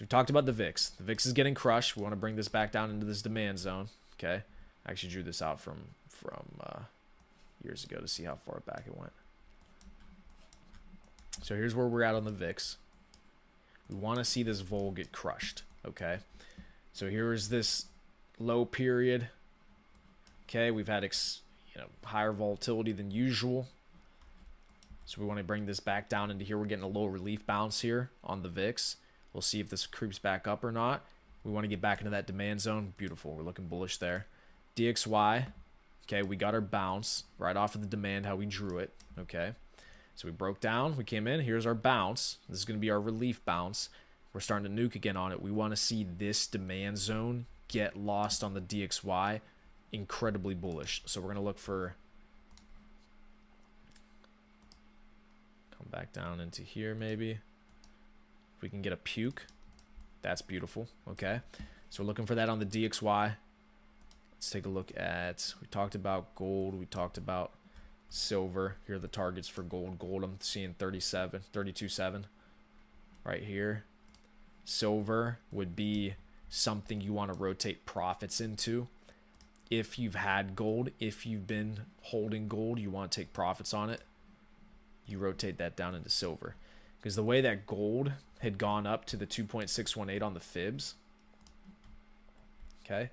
So we talked about the VIX. The VIX is getting crushed. We want to bring this back down into this demand zone. Okay. I actually drew this out from years ago to see how far back it went. So here's where we're at on the VIX. We want to see this vol get crushed. Okay. So here is this low period. Okay. We've had higher volatility than usual. So we want to bring this back down into here. We're getting a low relief bounce here on the VIX. We'll see if this creeps back up or not. We want to get back into that demand zone. Beautiful. We're looking bullish there. DXY. Okay, we got our bounce right off of the demand, how we drew it. Okay, so we broke down. We came in. Here's our bounce. This is going to be our relief bounce. We're starting to nuke again on it. We want to see this demand zone get lost on the DXY. Incredibly bullish. So we're going to look for... Come back down into here maybe. If we can get a puke, that's beautiful. Okay, so we're looking for that on the DXY. Let's take a look at, we talked about gold, we talked about silver. Here are the targets for gold. Gold, I'm seeing 32.7 right here. Silver would be something you want to rotate profits into. If you've had gold, if you've been holding gold, you want to take profits on it, you rotate that down into silver. Because the way that gold had gone up to the 2.618 on the fibs, okay,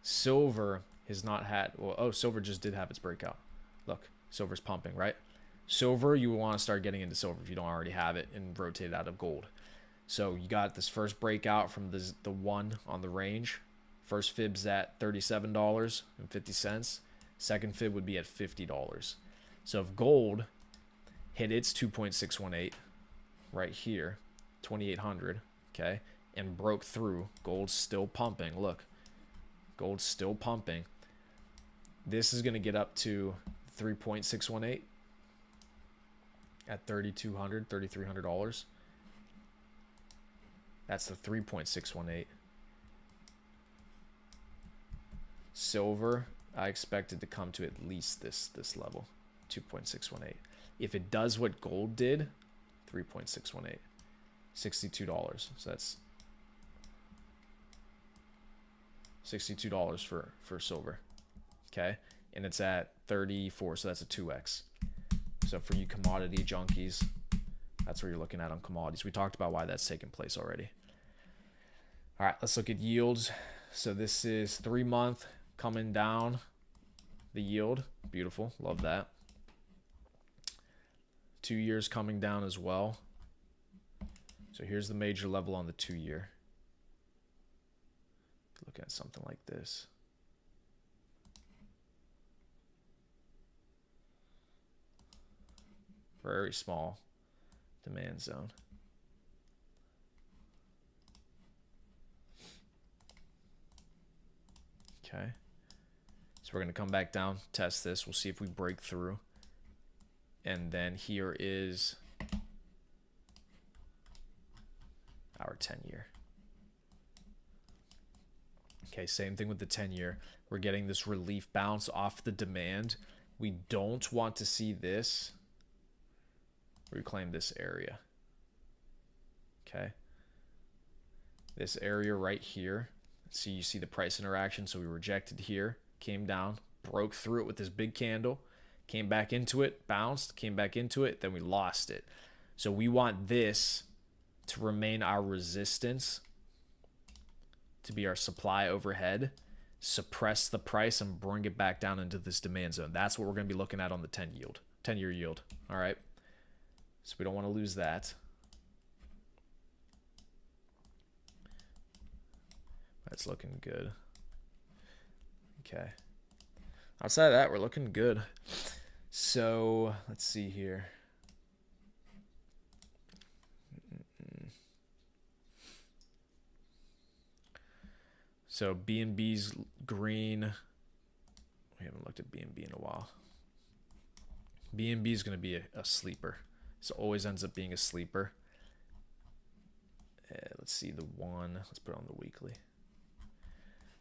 silver has not had, well, oh, silver just did have its breakout. Look, silver's pumping, right? Silver, you want to start getting into silver if you don't already have it and rotate it out of gold. So you got this first breakout from the one on the range. First fib's at $37.50. Second fib would be at $50. So if gold hit its 2.618 right here, 2,800, okay, and broke through, gold's still pumping. Look, gold's still pumping. This is going to get up to 3.618 at $3,200, $3,300. That's the 3.618. Silver, I expected to come to at least this level, 2.618. If it does what gold did, 3.618, $62. So that's $62 for silver. Okay, and it's at 34, so that's a 2x. So for you commodity junkies, that's where you're looking at on commodities. We talked about why that's taken place already. All right, let's look at yields. So this is 3-month coming down, the yield. Beautiful, love that. 2 years coming down as well. So here's the major level on the 2-year. Look at something like this. Very small demand zone. Okay. So we're going to come back down, test this. We'll see if we break through. And then here is our 10-year. Okay, same thing with the 10-year. We're getting this relief bounce off the demand. We don't want to see this reclaim this area. Okay. This area right here. See, you see the price interaction. So we rejected here, came down, broke through it with this big candle, came back into it, bounced, came back into it, then we lost it. So we want this to remain our resistance, to be our supply overhead, suppress the price and bring it back down into this demand zone. That's what we're going to be looking at on the 10-year yield. All right. So we don't want to lose that. That's looking good. Okay. Outside of that, we're looking good. So let's see here. So BNB's green. We haven't looked at BNB in a while. BNB is going to be a sleeper. So always ends up being a sleeper. Let's see the one. Let's put it on the weekly.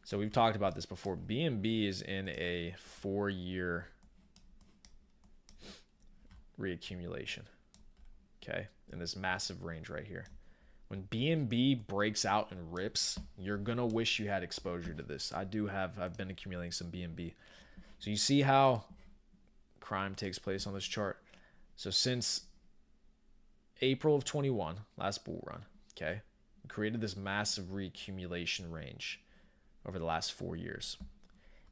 So we've talked about this before. BNB is in a 4-year reaccumulation. Okay, in this massive range right here. When BNB breaks out and rips, you're going to wish you had exposure to this. I've been accumulating some BNB. So you see how crime takes place on this chart. So since April of 21, last bull run, okay, we created this massive reaccumulation range over the last 4 years.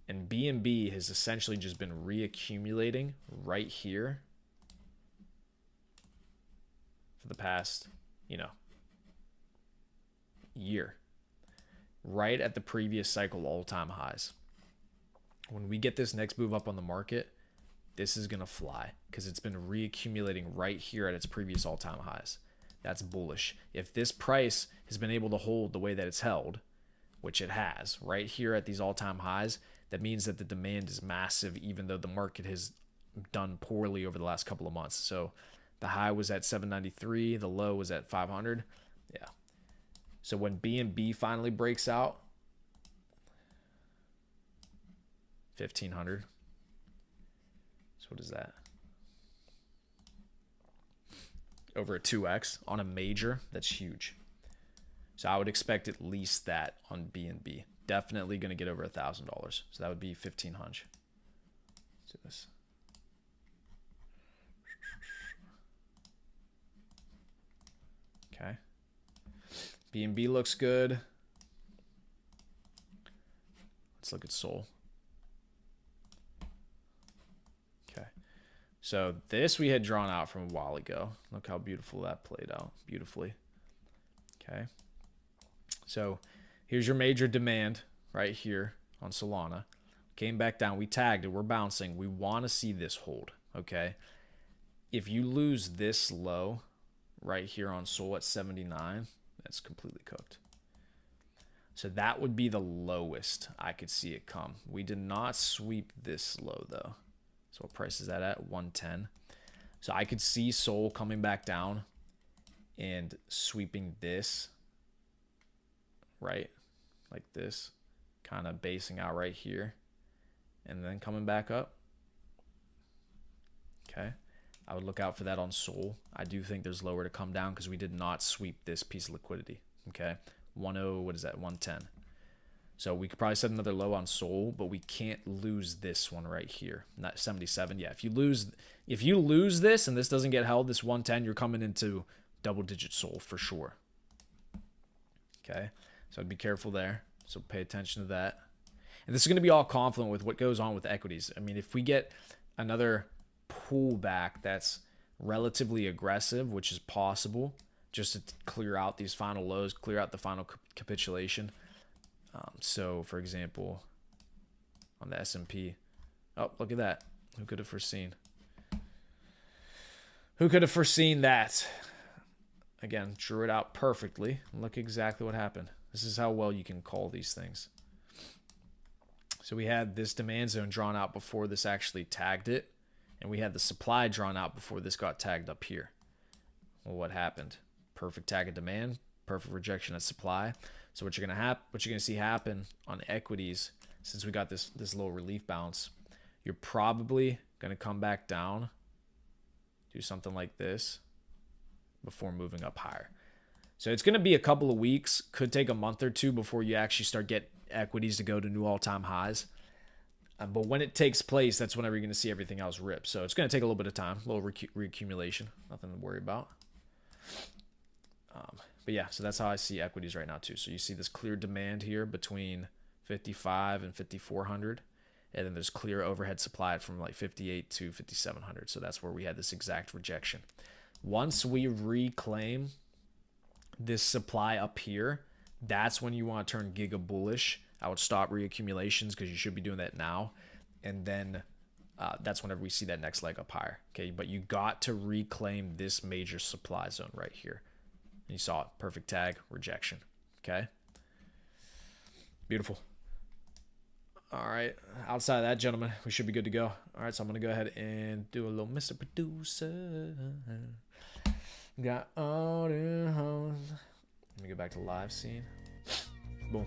And BNB has essentially just been reaccumulating right here for the past, year, right at the previous cycle all-time highs. When we get this next move up on the market, this is going to fly because it's been reaccumulating right here at its previous all-time highs. That's bullish. If this price has been able to hold the way that it's held, which it has, right here at these all-time highs, that means that the demand is massive, even though the market has done poorly over the last couple of months. So the high was at 793, the low was at 500. Yeah. So when BNB finally breaks out, 1,500. So what is that? Over a 2x on a major. That's huge. So I would expect at least that on BNB. Definitely going to get over $1,000. So that would be 1,500. Let's do this. Okay. BNB looks good. Let's look at Sol. Okay. So this we had drawn out from a while ago. Look how beautiful that played out. Beautifully. Okay. So here's your major demand right here on Solana. Came back down. We tagged it. We're bouncing. We want to see this hold. Okay. If you lose this low right here on Sol at 79, that's completely cooked. So that would be the lowest I could see it come. We did not sweep this low though. So what price is that at? 110. So I could see Sol coming back down and sweeping this, right? Like this, kind of basing out right here and then coming back up. Okay. I would look out for that on Sol. I do think there's lower to come down because we did not sweep this piece of liquidity. Okay. 10, what is that? 110. So we could probably set another low on Sol, but we can't lose this one right here. Not 77. Yeah. If you lose this and this doesn't get held, this 110, you're coming into double digit Sol for sure. Okay. So I'd be careful there. So pay attention to that. And this is going to be all confluent with what goes on with equities. I mean, if we get another pullback that's relatively aggressive, which is possible, just to clear out these final lows, clear out the final capitulation. So, for example, on the S&P, oh, look at that. Who could have foreseen? Who could have foreseen that? Again, drew it out perfectly. Look exactly what happened. This is how well you can call these things. So we had this demand zone drawn out before this actually tagged it. And we had the supply drawn out before this got tagged up here. Well, what happened? Perfect tag of demand, perfect rejection of supply. So what you're gonna see happen on equities, since we got this little relief bounce, you're probably gonna come back down, do something like this before moving up higher. So it's gonna be a couple of weeks, could take a month or two before you actually start get equities to go to new all-time highs. But when it takes place, that's whenever you're going to see everything else rip. So it's going to take a little bit of time, a little reaccumulation, nothing to worry about. But yeah, so that's how I see equities right now too. So you see this clear demand here between 55 and 5,400. And then there's clear overhead supply from like 58 to 5,700. So that's where we had this exact rejection. Once we reclaim this supply up here, that's when you want to turn giga bullish. I would stop reaccumulations because you should be doing that now. And then that's whenever we see that next leg up higher. Okay, but you got to reclaim this major supply zone right here. You saw it. Perfect tag, rejection. Okay. Beautiful. All right. Outside of that, gentlemen, we should be good to go. All right, so I'm going to go ahead and do a little Mr. Producer. Got all the hoes. Let me go back to live scene. Boom.